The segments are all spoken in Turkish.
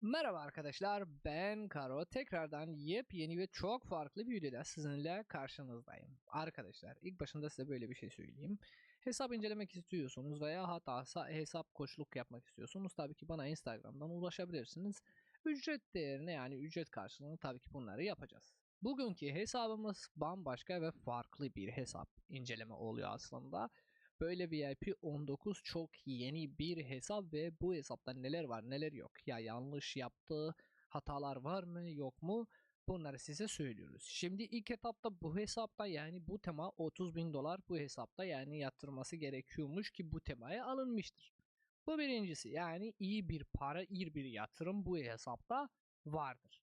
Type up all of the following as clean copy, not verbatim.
Merhaba arkadaşlar, ben Karo. Tekrardan yepyeni ve çok farklı bir videoda sizinle karşınızdayım. Arkadaşlar, ilk başında size böyle bir şey söyleyeyim. Hesap incelemek istiyorsunuz veya hatta hesap koçluk yapmak istiyorsunuz. Tabii ki bana Instagram'dan ulaşabilirsiniz. Ücret değerine yani ücret karşılığında tabii ki bunları yapacağız. Bugünkü hesabımız bambaşka ve farklı bir hesap inceleme oluyor aslında. Böyle VIP 19 çok yeni bir hesap ve bu hesapta neler var neler yok. Ya yanlış yaptığı hatalar var mı yok mu? Bunları size söylüyoruz. Şimdi ilk etapta bu hesapta yani bu tema 30 bin dolar bu hesapta yani yatırması gerekiyormuş ki bu temaya alınmıştır. Bu birincisi yani iyi bir para iyi bir yatırım bu hesapta vardır.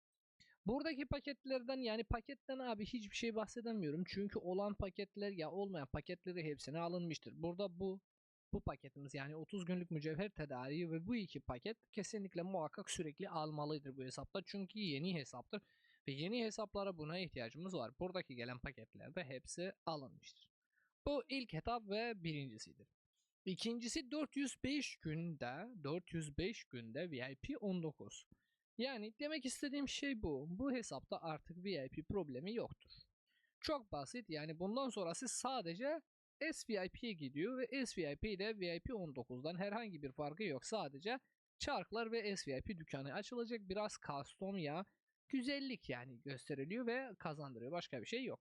Buradaki paketlerden yani paketten abi hiçbir şey bahsedemiyorum. Çünkü olan paketler ya olmayan paketleri hepsine alınmıştır. Burada bu paketimiz yani 30 günlük mücevher tedariği ve bu iki paket kesinlikle muhakkak sürekli almalıdır bu hesapta. Çünkü yeni hesaptır ve yeni hesaplara buna ihtiyacımız var. Buradaki gelen paketlerde hepsi alınmıştır. Bu ilk etap ve birincisidir. İkincisi 405 günde VIP 19. Yani demek istediğim şey bu. Bu hesapta artık VIP problemi yoktur. Çok basit yani bundan sonrası sadece SVIP'ye gidiyor ve SVIP'de VIP 19'dan herhangi bir farkı yok. Sadece çarklar ve SVIP dükkanı açılacak. Biraz custom ya güzellik yani gösteriliyor ve kazandırıyor. Başka bir şey yok.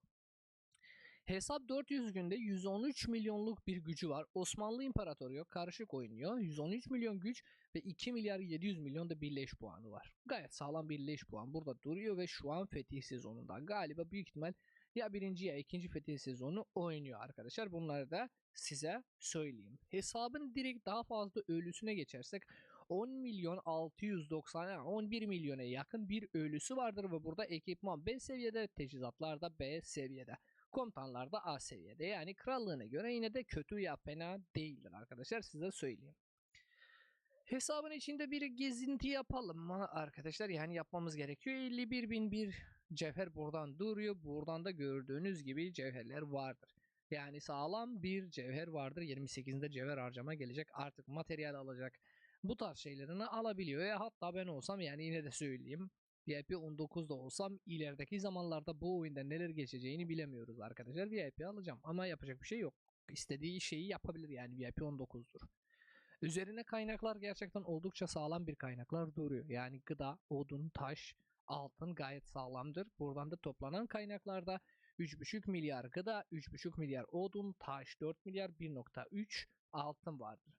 Hesap 400 günde 113 milyonluk bir gücü var. Osmanlı İmparatoru yok. Karışık oynuyor. 113 milyon güç ve 2 milyar 700 milyon da birleş puanı var. Gayet sağlam birleş puan burada duruyor ve şu an fetih sezonunda. Galiba büyük ihtimal ya birinci ya ikinci fetih sezonu oynuyor arkadaşlar. Bunları da size söyleyeyim. Hesabın direkt daha fazla ölüsüne geçersek 10 milyon 690 yani 11 milyona yakın bir ölüsü vardır ve burada ekipman B seviyede, teçhizatlar da B seviyede. Komutanlar da A seviyede. Yani krallığına göre yine de kötü ya fena değildir arkadaşlar size söyleyeyim. Hesabın içinde bir gezinti yapalım mı arkadaşlar? Yani yapmamız gerekiyor. 51.001 cevher buradan duruyor. Buradan da gördüğünüz gibi cevherler vardır. Yani sağlam bir cevher vardır. 28'inde cevher harcama gelecek. Artık materyal alacak. Bu tarz şeylerini alabiliyor. Hatta ben olsam yani yine de söyleyeyim. VIP 19'da olsam ilerideki zamanlarda bu oyunda neler geçeceğini bilemiyoruz arkadaşlar. VIP alacağım ama yapacak bir şey yok. İstediği şeyi yapabilir yani VIP 19'dur. Üzerine kaynaklar gerçekten oldukça sağlam bir kaynaklar duruyor. Yani gıda, odun, taş, altın gayet sağlamdır. Buradan da toplanan kaynaklarda 3,5 milyar gıda, 3,5 milyar odun, taş 4 milyar 1,3 altın vardır.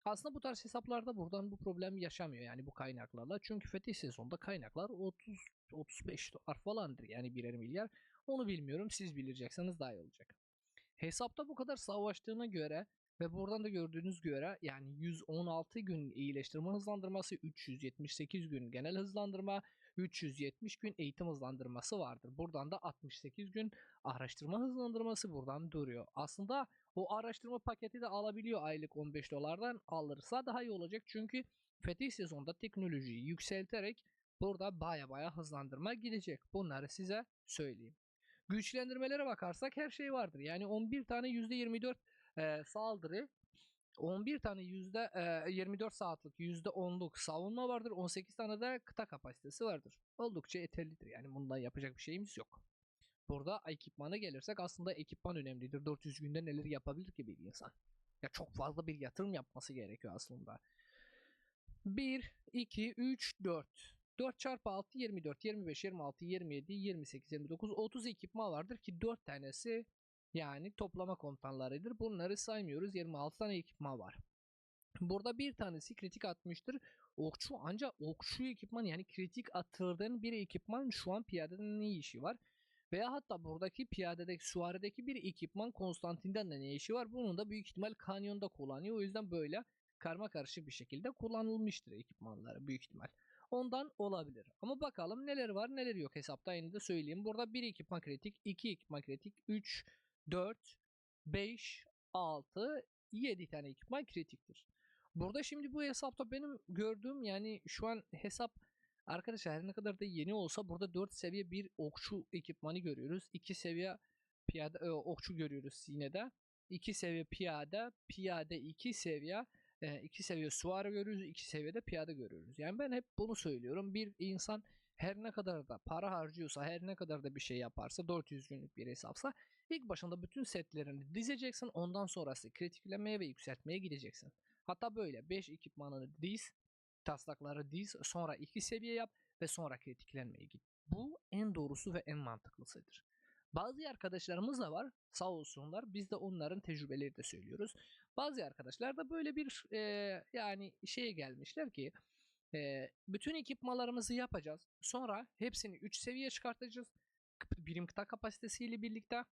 Aslında bu tarz hesaplarda buradan bu problem yaşamıyor yani bu kaynaklarla. Çünkü fetih sezonunda kaynaklar 30-35 dolar falandır yani birer milyar. Onu bilmiyorum siz bilecekseniz daha iyi olacak. Hesapta bu kadar savaştığına göre ve buradan da gördüğünüz göre yani 116 gün iyileştirme hızlandırması, 378 gün genel hızlandırma, 370 gün eğitim hızlandırması vardır. Buradan da 68 gün araştırma hızlandırması buradan duruyor. Aslında o araştırma paketi de alabiliyor aylık 15 dolardan alırsa daha iyi olacak. Çünkü fetih sezonunda teknolojiyi yükselterek burada baya hızlandırma gidecek. Bunları size söyleyeyim. Güçlendirmelere bakarsak her şey vardır. Yani 11 tane %24 saldırı, 11 tane %24 saatlik %10'luk savunma vardır. 18 tane de kıta kapasitesi vardır. Oldukça yeterlidir. Yani bundan yapacak bir şeyimiz yok. Burada ekipmana gelirsek aslında ekipman önemlidir. 400 günde neler yapabilir ki bir insan? Ya çok fazla bir yatırım yapması gerekiyor aslında. 1, 2, 3, 4. 4 çarpı 6 24, 25, 26, 27, 28, 29, 30 ekipman vardır ki 4 tanesi yani toplama komutanlarıdır. Bunları saymıyoruz. 26 tane ekipman var. Burada bir tanesi kritik atmıştır. Okçu ancak okçu ekipman yani kritik attırdığın bir ekipman şu an piyadeden ne işi var? Veya hatta buradaki piyadedeki süvarideki bir ekipman Konstantin'den de ne işi var? Bunun da büyük ihtimal kanyonda kullanıyor. O yüzden böyle karma karışık bir şekilde kullanılmıştır ekipmanları büyük ihtimal. Ondan olabilir. Ama bakalım neler var neler yok hesapta yine de söyleyeyim. Burada bir ekipman kritik, 2 ekipman kritik, 3, 4, 5, 6, 7 tane ekipman kritiktir. Burada şimdi bu hesapta benim gördüğüm yani şu an hesap arkadaşlar her ne kadar da yeni olsa burada 4 seviye bir okçu ekipmanı görüyoruz. 2 seviye piyade okçu görüyoruz yine de. 2 seviye piyade, piyade 2 seviye 2 seviye süvari görüyoruz, 2 seviyede piyade görüyoruz. Yani ben hep bunu söylüyorum. Bir insan her ne kadar da para harcıyorsa, her ne kadar da bir şey yaparsa, 400 günlük bir hesapsa ilk başında bütün setlerini dizeceksin. Ondan sonrası kritiklemeye ve yükseltmeye gideceksin. Hatta böyle 5 ekipmanını diz, taslakları diz, sonra 2 seviye yap ve sonra kritiklenmeye git. Bu en doğrusu ve en mantıklısıdır. Bazı arkadaşlarımız da var, sağ olsunlar, biz de onların tecrübeleri de söylüyoruz. Bazı arkadaşlar da böyle bir yani şeye gelmişler ki bütün ekipmanlarımızı yapacağız. Sonra hepsini 3 seviye çıkartacağız. Birim kıta kapasitesiyle birlikte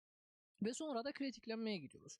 ve sonra da kritiklenmeye gidiyoruz.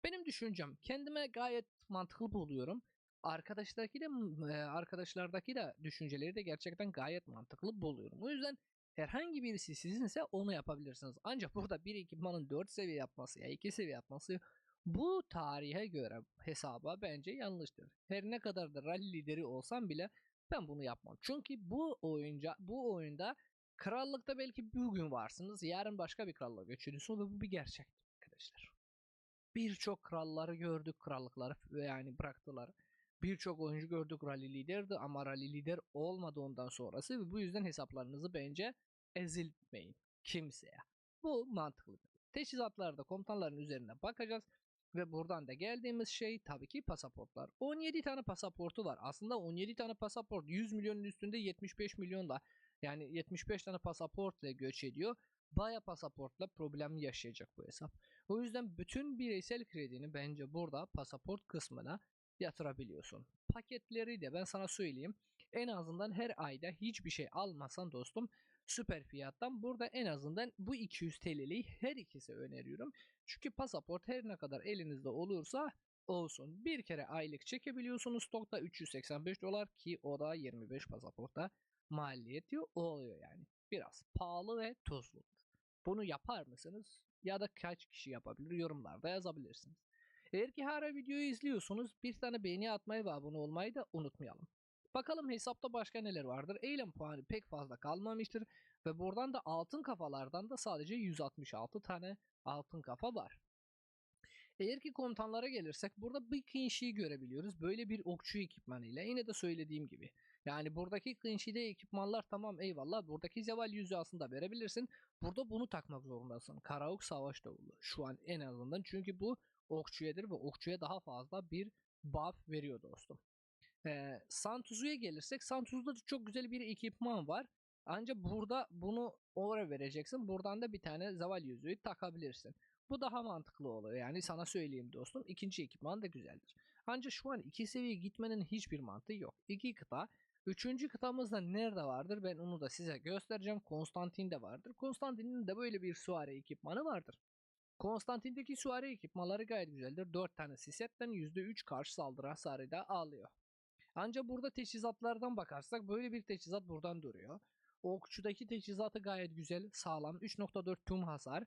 Benim düşüncem, kendime gayet mantıklı buluyorum. Arkadaşlardaki de düşünceleri de gerçekten gayet mantıklı buluyorum. O yüzden herhangi birisi sizinse onu yapabilirsiniz. Ancak burada bir ekipmanın 4 seviye yapması ya 2 seviye yapması bu tarihe göre hesaba bence yanlıştır. Her ne kadar da rally lideri olsam bile ben bunu yapmam. Çünkü bu oyunda krallıkta belki bugün varsınız, yarın başka bir krallığa göç ediyorsunuz ve bu bir gerçektir arkadaşlar. Birçok kralları gördük, krallıkları yani bıraktılar. Birçok oyuncu gördük rally liderdi ama rally lider olmadı ondan sonrası ve bu yüzden hesaplarınızı bence ezilmeyin kimseye. Bu mantıklı. Teçhizatlarda komutanların üzerine bakacağız ve buradan da geldiğimiz şey tabii ki pasaportlar. 17 tane pasaportu var. Aslında 17 tane pasaport 100 milyonun üstünde 75 milyonla yani 75 tane pasaportla göç ediyor. Baya pasaportla problem yaşayacak bu hesap. O yüzden bütün bireysel kredini bence burada pasaport kısmına yatırabiliyorsun. Paketleri de ben sana söyleyeyim. En azından her ayda hiçbir şey almasan dostum süper fiyattan burada en azından bu 200 TL'liyi her ikisi öneriyorum. Çünkü pasaport her ne kadar elinizde olursa olsun. Bir kere aylık çekebiliyorsunuz stokta 385 dolar ki o da 25 pasaporta maliyeti oluyor yani. Biraz pahalı ve tuzludur. Bunu yapar mısınız? Ya da kaç kişi yapabilir? Yorumlarda yazabilirsiniz. Eğer ki hala videoyu izliyorsunuz bir tane beğeni atmayı ve abone olmayı da unutmayalım. Bakalım hesapta başka neler vardır? Eylem puanı pek fazla kalmamıştır ve buradan da altın kafalardan da sadece 166 tane altın kafa var. Eğer ki komutanlara gelirsek burada bir Kinshi'yi görebiliyoruz. Böyle bir okçu ekipmanıyla yine de söylediğim gibi. Yani buradaki Kinshi'de ekipmanlar tamam eyvallah. Buradaki zeval yüzüğü aslında verebilirsin. Burada bunu takmak zorundasın. Karaok savaş davulu. Şu an en azından çünkü bu okçuyadır ve okçuya daha fazla bir buff veriyor dostum. Santuzu'ya gelirsek Santuzu'da çok güzel bir ekipman var. Ancak burada bunu oraya vereceksin. Buradan da bir tane zeval yüzüğü takabilirsin. Bu daha mantıklı oluyor. Yani sana söyleyeyim dostum. İkinci ekipman da güzeldir. Ancak şu an 2 seviye gitmenin hiçbir mantığı yok. 2 kıta. Üçüncü kıtamızda nerede vardır? Ben onu da size göstereceğim. Konstantin'de vardır. Konstantin'in de böyle bir süvari ekipmanı vardır. Konstantin'deki süvari ekipmanları gayet güzeldir. 4 tane sisetten %3 karşı saldırı hasarı da alıyor. Ancak burada teçhizatlardan bakarsak böyle bir teçhizat buradan duruyor. Okçudaki teçhizatı gayet güzel, sağlam. 3.4 tüm hasar,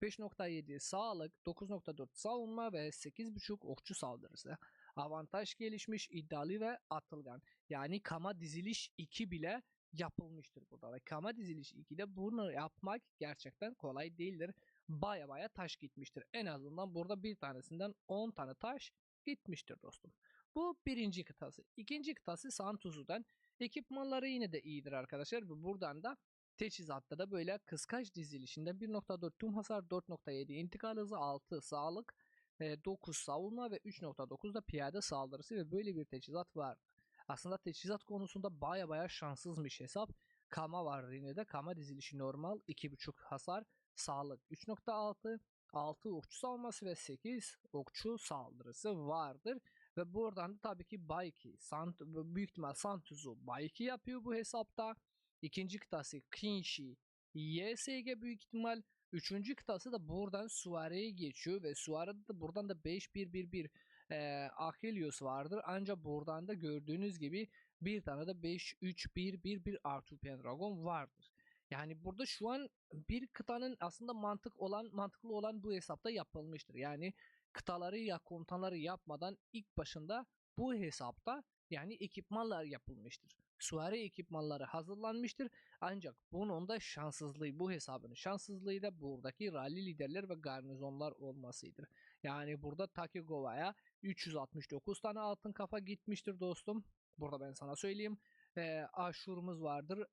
5.7 sağlık, 9.4 savunma ve 8.5 okçu saldırısı. Avantaj gelişmiş, iddialı ve atılgan. Yani Kama diziliş 2 bile yapılmıştır burada. Ve Kama diziliş 2'de bunu yapmak gerçekten kolay değildir. Baya baya taş gitmiştir. En azından burada bir tanesinden 10 tane taş gitmiştir dostum. Bu birinci kıtası. İkinci kıtası Santuzu'dan. Ekipmanları yine de iyidir arkadaşlar. Ve buradan da teçhizatta da böyle kıskaç dizilişinde 1.4 tüm hasar, 4.7 intikal hızı, 6 sağlık, 9 savunma ve 3.9 da piyade saldırısı ve böyle bir teçhizat var. Aslında teçhizat konusunda baya şanssızmış hesap. Kama var yine de. Kama dizilişi normal 2.5 hasar, sağlık 3.6, 6 okçu savunması ve 8 okçu saldırısı vardır. Ve buradan da tabii ki Baiki, büyük ihtimal Santuzu Baiki yapıyor bu hesapta. İkinci kıtası Kinshi, YSG büyük ihtimal. Üçüncü kıtası da buradan Suare'ye geçiyor ve Suare'de de buradan da 5-1-1-1 Achilles vardır. Ancak buradan da gördüğünüz gibi bir tane de 5-3-1-1-1 Arthur Pendragon vardır. Yani burada şu an bir kıtanın aslında mantıklı olan bu hesapta yapılmıştır. Yani kıtaları ya komutanları yapmadan ilk başında bu hesapta yani ekipmanlar yapılmıştır. Süvari ekipmanları hazırlanmıştır. Ancak bunun da şanssızlığı, bu hesabın şanssızlığı da buradaki rally liderler ve garnizonlar olmasıdır. Yani burada Takigova'ya 369 tane altın kafa gitmiştir dostum. Burada ben sana söyleyeyim. Aşur'umuz vardır.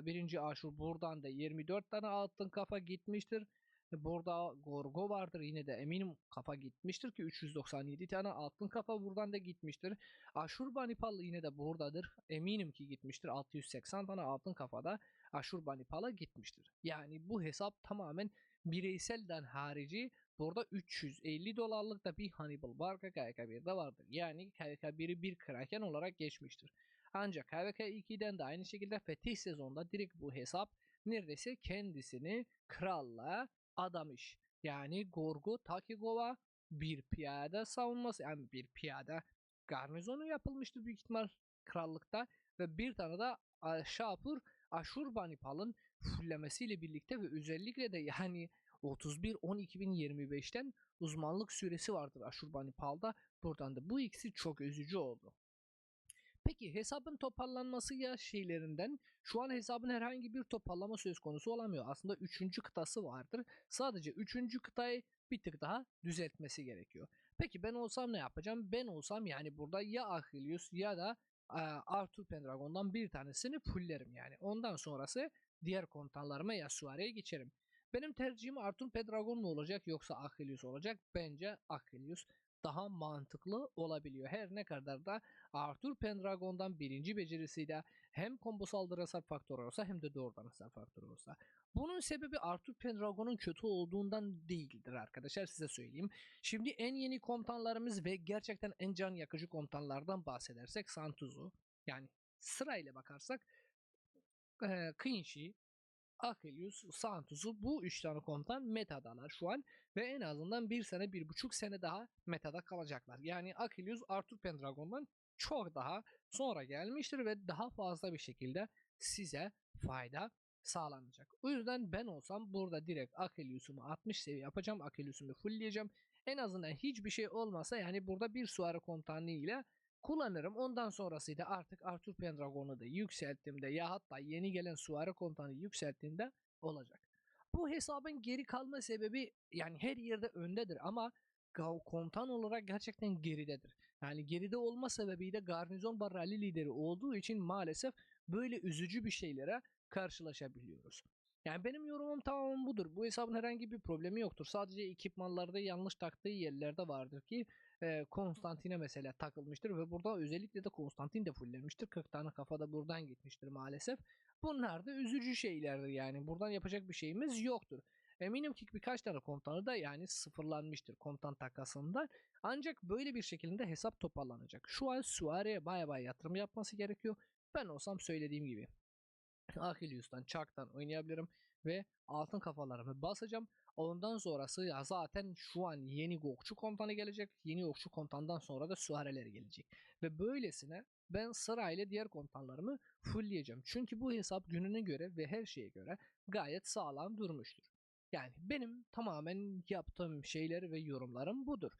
Birinci Aşur buradan da 24 tane altın kafa gitmiştir. Burada Gorgo vardır, yine de eminim kafa gitmiştir ki 397 tane altın kafa buradan da gitmiştir. Aşurbanipal yine de buradadır. Eminim ki gitmiştir. 680 tane altın kafada Aşurbanipal'a gitmiştir. Yani bu hesap tamamen bireyselden harici. Burada 350 dolarlık da bir Hannibal var, KVK1'de vardır. Yani KVK1'i bir Kraken olarak geçmiştir. Ancak KVK2'den de aynı şekilde fetih sezonunda direkt bu hesap neredeyse kendisini kralla adamış. Yani Gorgo Takigova bir piyade savunması, yani bir piyade garnizonu yapılmıştır büyük ihtimal krallıkta ve bir tane de Şapur Aşurbanipal'ın fullemesiyle birlikte ve özellikle de yani 31-10-2025'ten uzmanlık süresi vardır Aşurbanipal'da. Buradan da bu ikisi çok üzücü oldu. Peki hesabın toparlanması ya şeylerinden şu an hesabın herhangi bir toparlama söz konusu olamıyor. Aslında 3. kıtası vardır. Sadece 3. kıtayı bir tık daha düzeltmesi gerekiyor. Peki ben olsam ne yapacağım? Ben olsam yani burada ya Achilles ya da Arthur Pendragon'dan bir tanesini fulllerim yani. Ondan sonrası diğer komutanlarıma ya Suare'ye geçerim. Benim tercihim Arthur Pendragon mu olacak yoksa Achilles olacak? Bence Achilles daha mantıklı olabiliyor. Her ne kadar da Arthur Pendragon'dan birinci becerisiyle hem combo saldırı hasar faktörü olsa hem de doğrudan hasar faktörü olsa. Bunun sebebi Arthur Pendragon'un kötü olduğundan değildir arkadaşlar, size söyleyeyim. Şimdi en yeni komutanlarımız ve gerçekten en can yakıcı komutanlardan bahsedersek Santuz'u, yani sırayla bakarsak Quincy, Achilles, Santuz'u, bu 3 tane komutan metadalar şu an ve en azından 1 sene 1,5 sene daha metada kalacaklar. Yani Achilles Arthur Pendragon'dan çok daha sonra gelmiştir ve daha fazla bir şekilde size fayda sağlanacak. O yüzden ben olsam burada direkt Achilles'umu 60 seviye yapacağım. Achilles'umu fullleyeceğim. En azından hiçbir şey olmasa yani burada bir süvari komutanlığı ile kullanırım. Ondan sonrası da artık Arthur Pendragon'u da yükselttiğimde ya hatta yeni gelen süvari komutanı yükselttiğimde olacak. Bu hesabın geri kalma sebebi yani her yerde öndedir ama komutan olarak gerçekten geridedir. Yani geride olma sebebiyle garnizon barrali lideri olduğu için maalesef böyle üzücü bir şeylere karşılaşabiliyoruz. Yani benim yorumum tamamen budur. Bu hesabın herhangi bir problemi yoktur. Sadece ekipmanlarda yanlış taktığı yerlerde vardır ki Konstantin'e mesela takılmıştır ve burada özellikle de Konstantin de fullenmiştir. 40 tane kafada buradan gitmiştir maalesef. Bunlar da üzücü şeylerdir yani. Buradan yapacak bir şeyimiz yoktur. Eminim ki birkaç tane komutanı da yani sıfırlanmıştır komutan takasında. Ancak böyle bir şekilde hesap toparlanacak. Şu an Suare'ye baya yatırım yapması gerekiyor. Ben olsam söylediğim gibi Achilleus'tan, Chuck'tan oynayabilirim ve altın kafalarımı basacağım. Ondan sonrası ya zaten şu an yeni okçu komutanı gelecek. Yeni okçu komutandan sonra da süvariler gelecek. Ve böylesine ben sırayla diğer komutanlarımı fullleyeceğim. Çünkü bu hesap gününe göre ve her şeye göre gayet sağlam durmuştur. Yani benim tamamen yaptığım şeyler ve yorumlarım budur.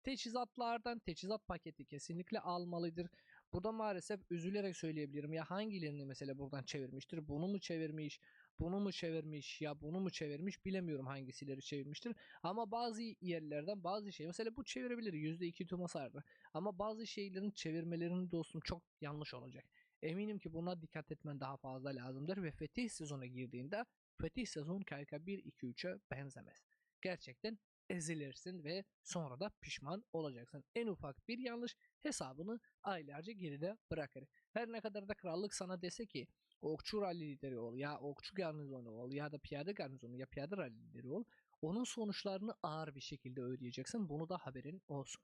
Teçhizatlardan teçhizat paketi kesinlikle almalıdır. Burada maalesef üzülerek söyleyebilirim ya, hangilerini mesela buradan çevirmiştir? Bunu mu çevirmiş? Bunu mu çevirmiş? Ya bunu mu çevirmiş? Bilemiyorum hangisileri çevirmiştir. Ama bazı yerlerden bazı şey mesela bu çevirebilir %2 tüm hasarlı. Ama bazı şeylerin çevirmelerinin dostum çok yanlış olacak. Eminim ki buna dikkat etmen daha fazla lazımdır ve fetih sezona girdiğinde fetih sezon KK 1-2-3'e benzemez. Gerçekten ezilirsin ve sonra da pişman olacaksın. En ufak bir yanlış hesabını aylarca geride bırakır. Her ne kadar da krallık sana dese ki okçu rally lideri ol ya okçu garnizonu ol ya da piyade garnizonu ya piyade rally lideri ol, onun sonuçlarını ağır bir şekilde ödeyeceksin. Bunu da haberin olsun.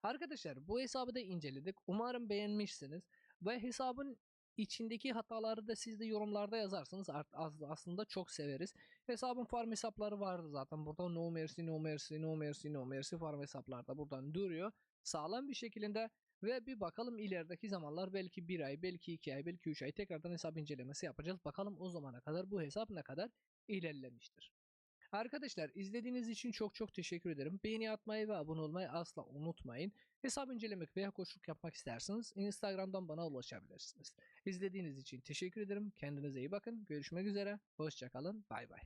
Arkadaşlar bu hesabı da inceledik. Umarım beğenmişsiniz ve hesabın içindeki hataları da siz de yorumlarda yazarsanız aslında çok severiz. Hesabın farm hesapları vardı zaten. Burada no mercy, no mercy, no mercy, no mercy farm hesaplarda buradan duruyor. Sağlam bir şekilde ve bir bakalım ilerideki zamanlar belki 1 ay, belki 2 ay, belki 3 ay tekrardan hesap incelemesi yapacağız. Bakalım o zamana kadar bu hesap ne kadar ilerlemiştir. Arkadaşlar izlediğiniz için çok teşekkür ederim. Beğeni atmayı ve abone olmayı asla unutmayın. Hesap incelemek veya koçluk yapmak isterseniz Instagram'dan bana ulaşabilirsiniz. İzlediğiniz için teşekkür ederim. Kendinize iyi bakın. Görüşmek üzere. Hoşçakalın. Bay bay.